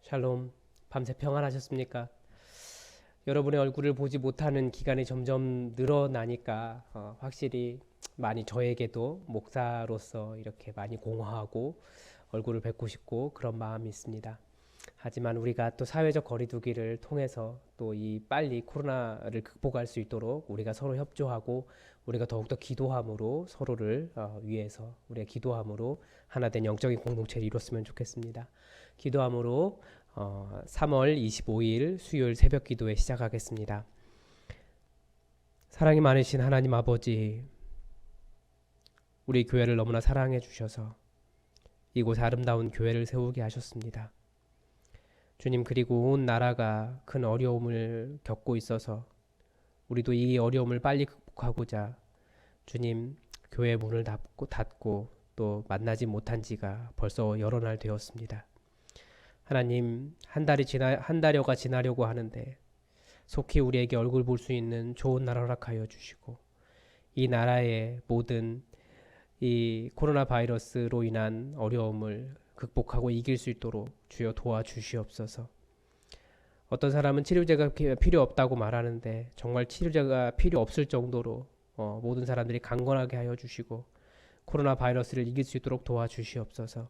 샬롬, 밤새 평안하셨습니까? 여러분의 얼굴을 보지 못하는 기간이 점점 늘어나니까 확실히 많이 저에게도 목사로서 이렇게 많이 공허하고 얼굴을 뵙고 싶고 그런 마음이 있습니다. 하지만 우리가 또 사회적 거리두기를 통해서 또 이 빨리 코로나를 극복할 수 있도록 우리가 서로 협조하고 우리가 더욱더 기도함으로 서로를 위해서 우리의 기도함으로 하나된 영적인 공동체를 이뤘으면 좋겠습니다. 기도함으로 3월 25일 수요일 새벽 기도회 시작하겠습니다. 사랑이 많으신 하나님 아버지, 우리 교회를 너무나 사랑해 주셔서 이곳 아름다운 교회를 세우게 하셨습니다. 주님, 그리고 온 나라가 큰 어려움을 겪고 있어서 우리도 이 어려움을 빨리 극복하고자 주님, 교회 문을 닫고 또 만나지 못한 지가 벌써 여러 날 되었습니다. 하나님, 한 달여가 지나려고 하는데 속히 우리에게 얼굴 볼 수 있는 좋은 날 허락하여 주시고 이 나라의 모든 이 코로나 바이러스로 인한 어려움을 극복하고 이길 수 있도록 주여 도와주시옵소서. 어떤 사람은 치료제가 필요 없다고 말하는데 정말 치료제가 필요 없을 정도로 모든 사람들이 강건하게 하여 주시고 코로나 바이러스를 이길 수 있도록 도와주시옵소서.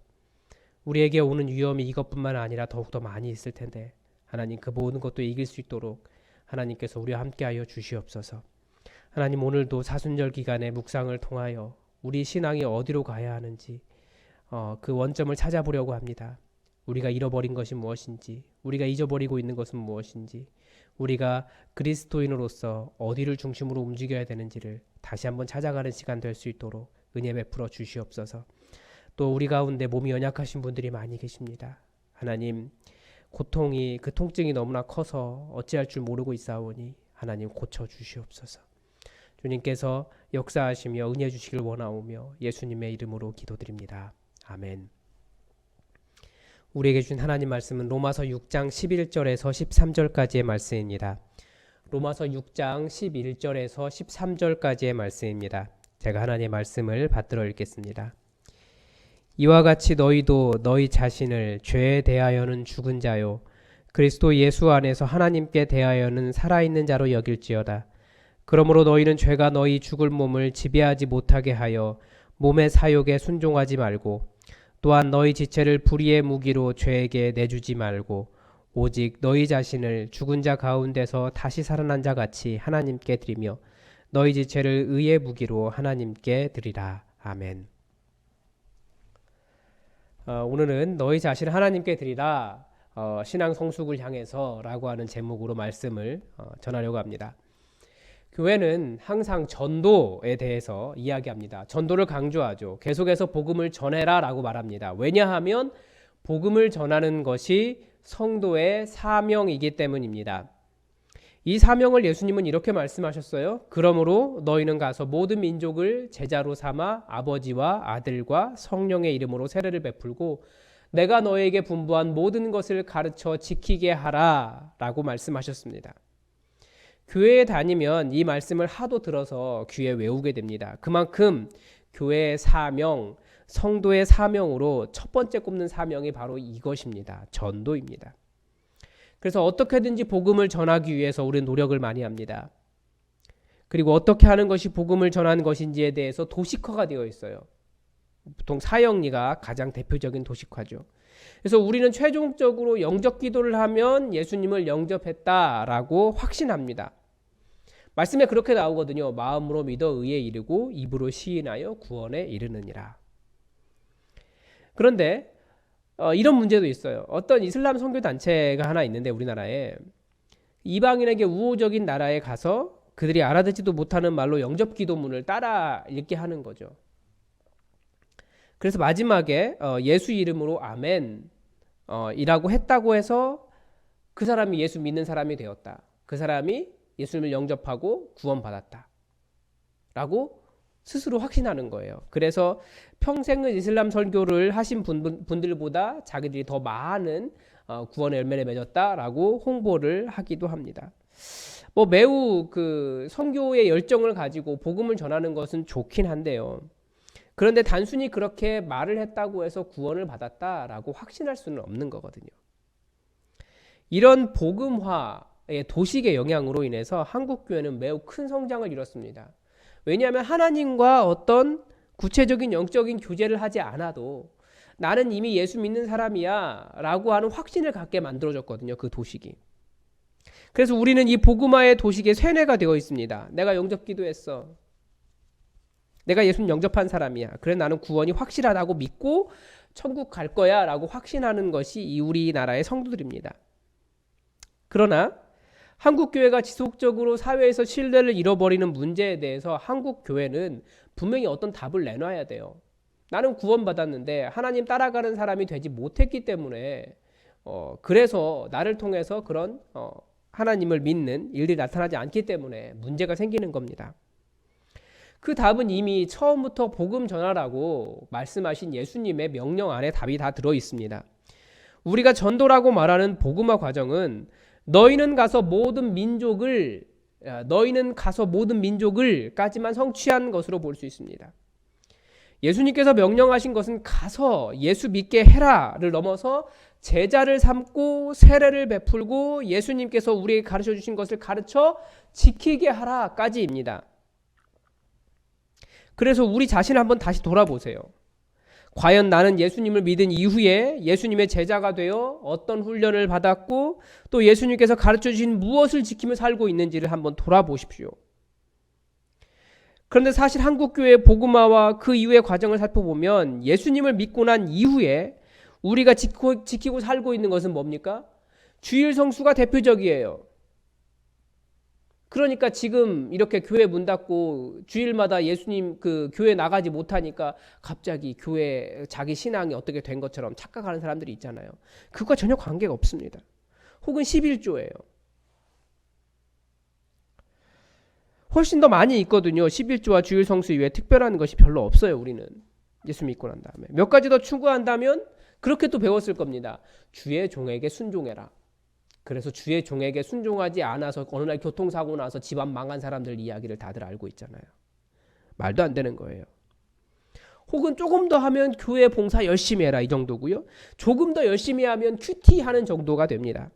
우리에게 오는 위험이 이것뿐만 아니라 더욱더 많이 있을 텐데 하나님, 그 모든 것도 이길 수 있도록 하나님께서 우리와 함께하여 주시옵소서. 하나님, 오늘도 사순절 기간의 묵상을 통하여 우리 신앙이 어디로 가야 하는지 그 원점을 찾아보려고 합니다. 우리가 잃어버린 것이 무엇인지, 우리가 잊어버리고 있는 것은 무엇인지, 우리가 그리스도인으로서 어디를 중심으로 움직여야 되는지를 다시 한번 찾아가는 시간 될 수 있도록 은혜 베풀어 주시옵소서. 또 우리 가운데 몸이 연약하신 분들이 많이 계십니다. 하나님, 고통이 그 통증이 너무나 커서 어찌할 줄 모르고 있사오니 하나님 고쳐 주시옵소서. 주님께서 역사하시며 은혜 주시길 원하오며 예수님의 이름으로 기도드립니다. 아멘. 우리에게 주신 하나님 말씀은 로마서 6장 11절에서 13절까지의 말씀입니다. 로마서 6장 11절에서 13절까지의 말씀입니다. 제가 하나님의 말씀을 받들어 읽겠습니다. 이와 같이 너희도 너희 자신을 죄에 대하여는 죽은 자요 그리스도 예수 안에서 하나님께 대하여는 살아있는 자로 여길지어다. 그러므로 너희는 죄가 너희 죽을 몸을 지배하지 못하게 하여 몸의 사욕에 순종하지 말고 또한 너희 지체를 불의의 무기로 죄에게 내주지 말고 오직 너희 자신을 죽은 자 가운데서 다시 살아난 자 같이 하나님께 드리며 너희 지체를 의의 무기로 하나님께 드리라. 아멘. 오늘은 너희 자신을 하나님께 드리라, 신앙 성숙을 향해서 라고 하는 제목으로 말씀을 전하려고 합니다. 교회는 항상 전도에 대해서 이야기합니다. 전도를 강조하죠. 계속해서 복음을 전해라 라고 말합니다. 왜냐하면 복음을 전하는 것이 성도의 사명이기 때문입니다. 이 사명을 예수님은 이렇게 말씀하셨어요. 그러므로 너희는 가서 모든 민족을 제자로 삼아 아버지와 아들과 성령의 이름으로 세례를 베풀고 내가 너희에게 분부한 모든 것을 가르쳐 지키게 하라 라고 말씀하셨습니다. 교회에 다니면 이 말씀을 하도 들어서 귀에 외우게 됩니다. 그만큼 교회의 사명, 성도의 사명으로 첫 번째 꼽는 사명이 바로 이것입니다. 전도입니다. 그래서 어떻게든지 복음을 전하기 위해서 우리는 노력을 많이 합니다. 그리고 어떻게 하는 것이 복음을 전하는 것인지에 대해서 도식화가 되어 있어요. 보통 사형리가 가장 대표적인 도식화죠. 그래서 우리는 최종적으로 영접 기도를 하면 예수님을 영접했다라고 확신합니다. 말씀에 그렇게 나오거든요. 마음으로 믿어 의에 이르고 입으로 시인하여 구원에 이르느니라. 그런데 이런 문제도 있어요. 어떤 이슬람 선교 단체가 하나 있는데 우리나라에 이방인에게 우호적인 나라에 가서 그들이 알아듣지도 못하는 말로 영접 기도문을 따라 읽게 하는 거죠. 그래서 마지막에 예수 이름으로 아멘 이라고 했다고 해서 그 사람이 예수 믿는 사람이 되었다. 그 사람이 예수님을 영접하고 구원받았다 라고 스스로 확신하는 거예요. 그래서 평생은 이슬람 설교를 하신 분들보다 자기들이 더 많은 구원의 열매를 맺었다라고 홍보를 하기도 합니다. 매우 그 선교의 열정을 가지고 복음을 전하는 것은 좋긴 한데요. 그런데 단순히 그렇게 말을 했다고 해서 구원을 받았다라고 확신할 수는 없는 거거든요. 이런 복음화의 도식의 영향으로 인해서 한국교회는 매우 큰 성장을 이뤘습니다. 왜냐하면 하나님과 어떤 구체적인 영적인 교제를 하지 않아도 나는 이미 예수 믿는 사람이야 라고 하는 확신을 갖게 만들어졌거든요. 그 도식이. 그래서 우리는 이 복음화의 도식에 쇠뇌가 되어 있습니다. 내가 영접 기도했어. 내가 예수님 영접한 사람이야. 그래 나는 구원이 확실하다고 믿고 천국 갈 거야 라고 확신하는 것이 이 우리나라의 성도들입니다. 그러나 한국교회가 지속적으로 사회에서 신뢰를 잃어버리는 문제에 대해서 한국교회는 분명히 어떤 답을 내놔야 돼요. 나는 구원받았는데 하나님 따라가는 사람이 되지 못했기 때문에 그래서 나를 통해서 그런 하나님을 믿는 일들이 나타나지 않기 때문에 문제가 생기는 겁니다. 그 답은 이미 처음부터 복음 전하라고 말씀하신 예수님의 명령 안에 답이 다 들어 있습니다. 우리가 전도라고 말하는 복음화 과정은 너희는 가서 모든 민족을까지만 성취한 것으로 볼 수 있습니다. 예수님께서 명령하신 것은 가서 예수 믿게 해라를 넘어서 제자를 삼고 세례를 베풀고 예수님께서 우리에게 가르쳐 주신 것을 가르쳐 지키게 하라까지입니다. 그래서 우리 자신을 한번 다시 돌아보세요. 과연 나는 예수님을 믿은 이후에 예수님의 제자가 되어 어떤 훈련을 받았고 또 예수님께서 가르쳐 주신 무엇을 지키며 살고 있는지를 한번 돌아보십시오. 그런데 사실 한국교회의 복음화와 그 이후의 과정을 살펴보면 예수님을 믿고 난 이후에 우리가 지키고 살고 있는 것은 뭡니까? 주일 성수가 대표적이에요. 그러니까 지금 이렇게 교회 문 닫고 주일마다 예수님 그 교회 나가지 못하니까 갑자기 교회 자기 신앙이 어떻게 된 것처럼 착각하는 사람들이 있잖아요. 그거와 전혀 관계가 없습니다. 혹은 11조예요. 훨씬 더 많이 있거든요. 11조와 주일 성수 이외에 특별한 것이 별로 없어요. 우리는 예수 믿고 난 다음에 몇 가지 더 추구한다면 그렇게 또 배웠을 겁니다. 주의 종에게 순종해라. 그래서 주의 종에게 순종하지 않아서 어느 날 교통사고 나서 집안 망한 사람들 이야기를 다들 알고 있잖아요. 말도 안 되는 거예요. 혹은 조금 더 하면 교회 봉사 열심히 해라 이 정도고요. 조금 더 열심히 하면 큐티 하는 정도가 됩니다.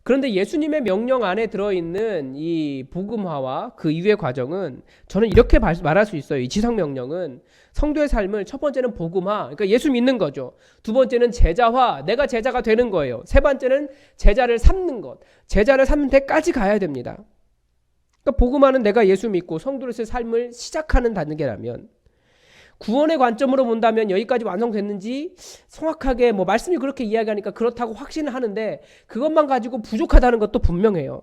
그런데 예수님의 명령 안에 들어있는 이 복음화와 그 이후의 과정은 저는 이렇게 말할 수 있어요. 이 지성명령은 성도의 삶을 첫 번째는 복음화, 그러니까 예수 믿는 거죠. 두 번째는 제자화, 내가 제자가 되는 거예요. 세 번째는 제자를 삼는 것, 제자를 삼는 데까지 가야 됩니다. 그러니까 복음화는 내가 예수 믿고 성도로서의 삶을 시작하는 단계라면 구원의 관점으로 본다면 여기까지 완성됐는지 정확하게 말씀이 그렇게 이야기하니까 그렇다고 확신을 하는데 그것만 가지고 부족하다는 것도 분명해요.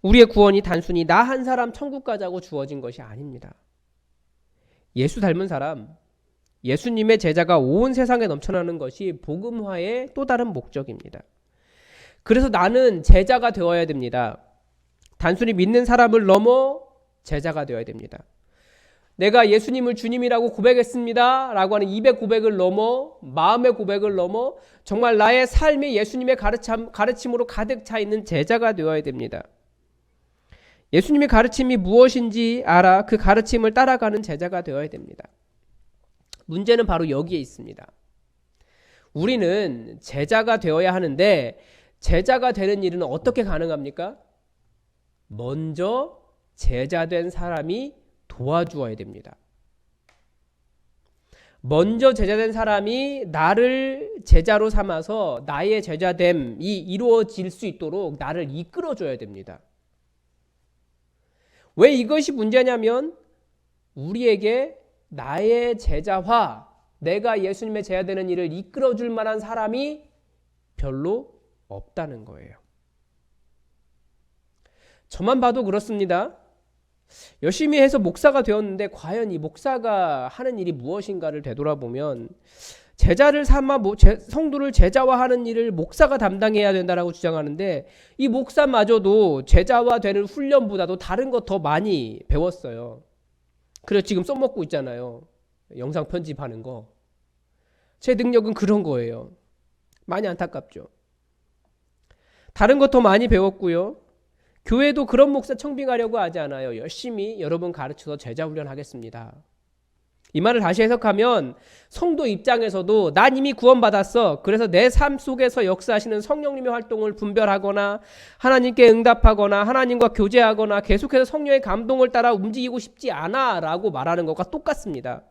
우리의 구원이 단순히 나 한 사람 천국 가자고 주어진 것이 아닙니다. 예수 닮은 사람, 예수님의 제자가 온 세상에 넘쳐나는 것이 복음화의 또 다른 목적입니다. 그래서 나는 제자가 되어야 됩니다. 단순히 믿는 사람을 넘어 제자가 되어야 됩니다. 내가 예수님을 주님이라고 고백했습니다 라고 하는 입의 고백을 넘어 마음의 고백을 넘어 정말 나의 삶이 예수님의 가르침으로 가득 차 있는 제자가 되어야 됩니다. 예수님의 가르침이 무엇인지 알아 그 가르침을 따라가는 제자가 되어야 됩니다. 문제는 바로 여기에 있습니다. 우리는 제자가 되어야 하는데 제자가 되는 일은 어떻게 가능합니까? 먼저 제자된 사람이 도와주어야 됩니다. 먼저 제자된 사람이 나를 제자로 삼아서 나의 제자됨이 이루어질 수 있도록 나를 이끌어줘야 됩니다. 왜 이것이 문제냐면 우리에게 나의 제자화, 내가 예수님의 제자 되는 일을 이끌어줄 만한 사람이 별로 없다는 거예요. 저만 봐도 그렇습니다. 열심히 해서 목사가 되었는데 과연 이 목사가 하는 일이 무엇인가를 되돌아보면 제자를 삼아 성도를 제자화하는 일을 목사가 담당해야 된다라고 주장하는데 이 목사마저도 제자화되는 훈련보다도 다른 것 더 많이 배웠어요. 그래서 지금 써먹고 있잖아요. 영상 편집하는 거. 제 능력은 그런 거예요. 많이 안타깝죠. 다른 것 더 많이 배웠고요. 교회도 그런 목사 청빙하려고 하지 않아요. 열심히 여러분 가르쳐서 제자 훈련하겠습니다. 이 말을 다시 해석하면 성도 입장에서도 난 이미 구원받았어. 그래서 내 삶 속에서 역사하시는 성령님의 활동을 분별하거나 하나님께 응답하거나 하나님과 교제하거나 계속해서 성령의 감동을 따라 움직이고 싶지 않아 라고 말하는 것과 똑같습니다.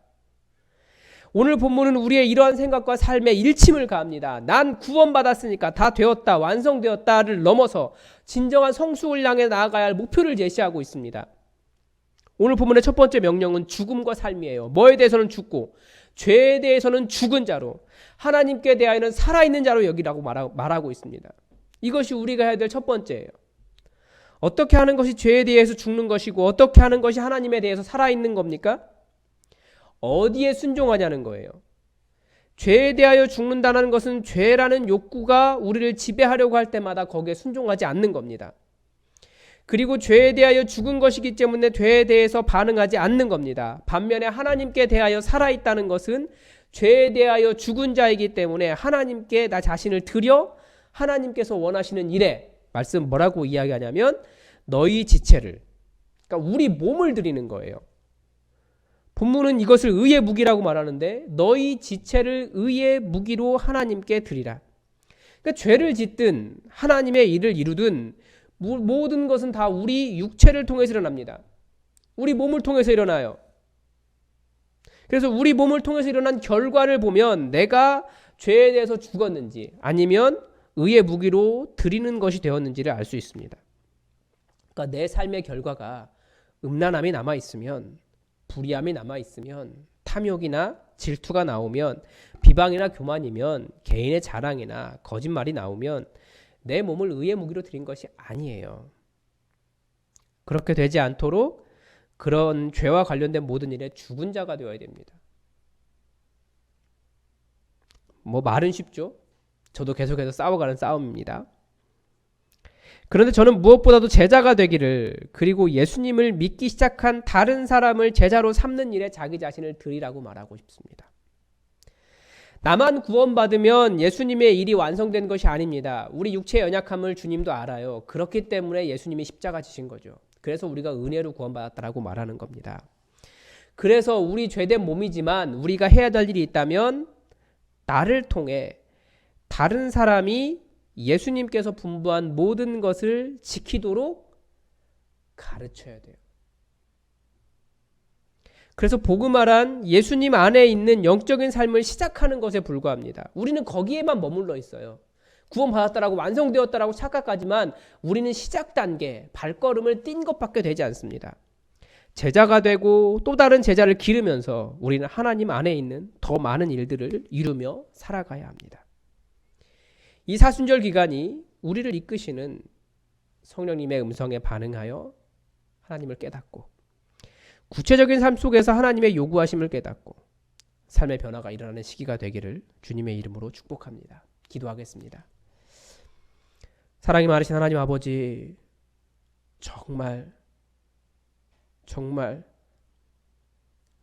오늘 본문은 우리의 이러한 생각과 삶에 일침을 가합니다. 난 구원받았으니까 다 되었다, 완성되었다를 넘어서 진정한 성숙을 향해 나아가야 할 목표를 제시하고 있습니다. 오늘 본문의 첫 번째 명령은 죽음과 삶이에요. 뭐에 대해서는 죽고 죄에 대해서는 죽은 자로, 하나님께 대하여는 살아있는 자로 여기라고 말하고 있습니다. 이것이 우리가 해야 될 첫 번째예요. 어떻게 하는 것이 죄에 대해서 죽는 것이고 어떻게 하는 것이 하나님에 대해서 살아있는 겁니까? 어디에 순종하냐는 거예요. 죄에 대하여 죽는다는 것은 죄라는 욕구가 우리를 지배하려고 할 때마다 거기에 순종하지 않는 겁니다. 그리고 죄에 대하여 죽은 것이기 때문에 죄에 대해서 반응하지 않는 겁니다. 반면에 하나님께 대하여 살아있다는 것은 죄에 대하여 죽은 자이기 때문에 하나님께 나 자신을 드려 하나님께서 원하시는 일에, 말씀 뭐라고 이야기하냐면 너희 지체를, 그러니까 우리 몸을 드리는 거예요. 본문은 이것을 의의 무기라고 말하는데 너희 지체를 의의 무기로 하나님께 드리라. 그러니까 죄를 짓든 하나님의 일을 이루든 모든 것은 다 우리 육체를 통해서 일어납니다. 우리 몸을 통해서 일어나요. 그래서 우리 몸을 통해서 일어난 결과를 보면 내가 죄에 대해서 죽었는지 아니면 의의 무기로 드리는 것이 되었는지를 알 수 있습니다. 그러니까 내 삶의 결과가 음란함이 남아있으면, 불의함이 남아있으면, 탐욕이나 질투가 나오면, 비방이나 교만이면, 개인의 자랑이나 거짓말이 나오면 내 몸을 의의 무기로 드린 것이 아니에요. 그렇게 되지 않도록 그런 죄와 관련된 모든 일에 죽은 자가 되어야 됩니다. 말은 쉽죠. 저도 계속해서 싸워가는 싸움입니다. 그런데 저는 무엇보다도 제자가 되기를, 그리고 예수님을 믿기 시작한 다른 사람을 제자로 삼는 일에 자기 자신을 드리라고 말하고 싶습니다. 나만 구원받으면 예수님의 일이 완성된 것이 아닙니다. 우리 육체의 연약함을 주님도 알아요. 그렇기 때문에 예수님이 십자가 지신 거죠. 그래서 우리가 은혜로 구원받았다라고 말하는 겁니다. 그래서 우리 죄된 몸이지만 우리가 해야 될 일이 있다면 나를 통해 다른 사람이 예수님께서 분부한 모든 것을 지키도록 가르쳐야 돼요. 그래서 복음화란 예수님 안에 있는 영적인 삶을 시작하는 것에 불과합니다. 우리는 거기에만 머물러 있어요. 구원받았다라고 완성되었다라고 착각하지만 우리는 시작 단계, 발걸음을 띈 것밖에 되지 않습니다. 제자가 되고 또 다른 제자를 기르면서 우리는 하나님 안에 있는 더 많은 일들을 이루며 살아가야 합니다. 이 사순절 기간이 우리를 이끄시는 성령님의 음성에 반응하여 하나님을 깨닫고 구체적인 삶 속에서 하나님의 요구하심을 깨닫고 삶의 변화가 일어나는 시기가 되기를 주님의 이름으로 축복합니다. 기도하겠습니다. 사랑이 많으신 하나님 아버지, 정말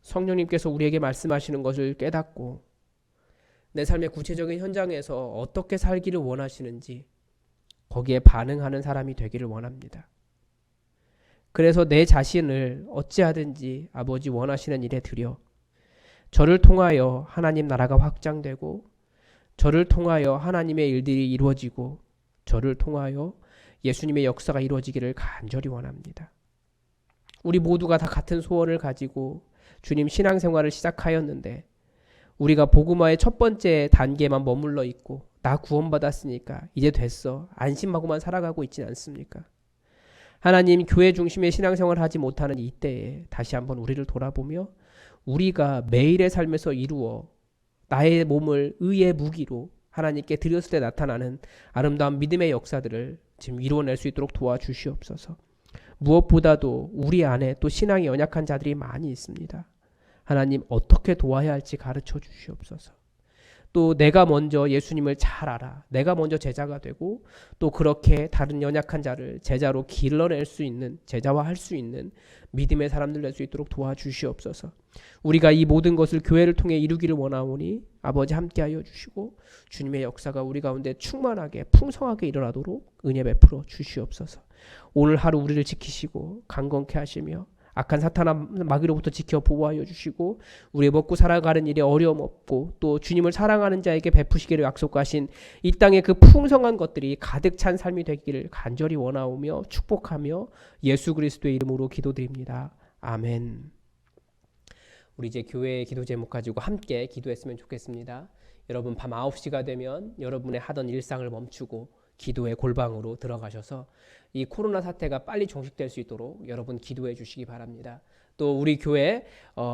성령님께서 우리에게 말씀하시는 것을 깨닫고 내 삶의 구체적인 현장에서 어떻게 살기를 원하시는지 거기에 반응하는 사람이 되기를 원합니다. 그래서 내 자신을 어찌하든지 아버지 원하시는 일에 드려 저를 통하여 하나님 나라가 확장되고 저를 통하여 하나님의 일들이 이루어지고 저를 통하여 예수님의 역사가 이루어지기를 간절히 원합니다. 우리 모두가 다 같은 소원을 가지고 주님 신앙생활을 시작하였는데 우리가 복음화의 첫 번째 단계만 머물러 있고 나 구원받았으니까 이제 됐어 안심하고만 살아가고 있진 않습니까? 하나님 교회 중심의 신앙생활을 하지 못하는 이때에 다시 한번 우리를 돌아보며 우리가 매일의 삶에서 이루어 나의 몸을 의의 무기로 하나님께 드렸을 때 나타나는 아름다운 믿음의 역사들을 지금 이루어낼 수 있도록 도와주시옵소서. 무엇보다도 우리 안에 또 신앙이 연약한 자들이 많이 있습니다. 하나님 어떻게 도와야 할지 가르쳐 주시옵소서. 또 내가 먼저 예수님을 잘 알아. 내가 먼저 제자가 되고 또 그렇게 다른 연약한 자를 제자로 길러낼 수 있는, 제자화할 수 있는 믿음의 사람들 될 수 있도록 도와주시옵소서. 우리가 이 모든 것을 교회를 통해 이루기를 원하오니 아버지 함께하여 주시고 주님의 역사가 우리 가운데 충만하게 풍성하게 일어나도록 은혜 베풀어 주시옵소서. 오늘 하루 우리를 지키시고 강건케 하시며 악한 사탄아 마귀로부터 지켜 보호하여 주시고 우리의 먹고 살아가는 일에 어려움 없고 또 주님을 사랑하는 자에게 베푸시기를 약속하신 이 땅의 그 풍성한 것들이 가득 찬 삶이 되기를 간절히 원하오며 축복하며 예수 그리스도의 이름으로 기도드립니다. 아멘. 우리 이제 교회의 기도 제목 가지고 함께 기도했으면 좋겠습니다. 여러분 밤 9시가 되면 여러분의 하던 일상을 멈추고 기도의 골방으로 들어가셔서 이 코로나 사태가 빨리 종식될 수 있도록 여러분 기도해 주시기 바랍니다. 또 우리 교회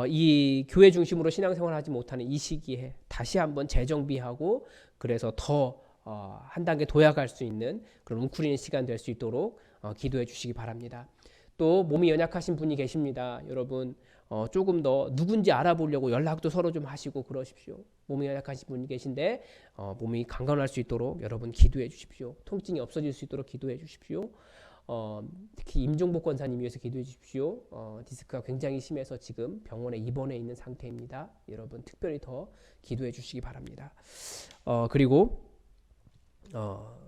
이 교회 중심으로 신앙생활하지 못하는 이 시기에 다시 한번 재정비하고 그래서 더 한 단계 도약할 수 있는 그런 웅크리는 시간 될 수 있도록 기도해 주시기 바랍니다. 또 몸이 연약하신 분이 계십니다. 여러분 조금 더 누군지 알아보려고 연락도 서로 좀 하시고 그러십시오. 몸이 연약하신 분이 계신데 몸이 강건할 수 있도록 여러분 기도해 주십시오. 통증이 없어질 수 있도록 기도해 주십시오. 특히 임종복 권사님 위해서 기도해 주십시오. 디스크가 굉장히 심해서 지금 병원에 입원해 있는 상태입니다. 여러분 특별히 더 기도해 주시기 바랍니다. 그리고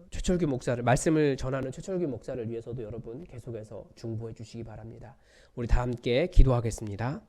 최철규 목사를 말씀을 전하는 최철규 목사를 위해서도 여러분 계속해서 중보해 주시기 바랍니다. 우리 다 함께 기도하겠습니다.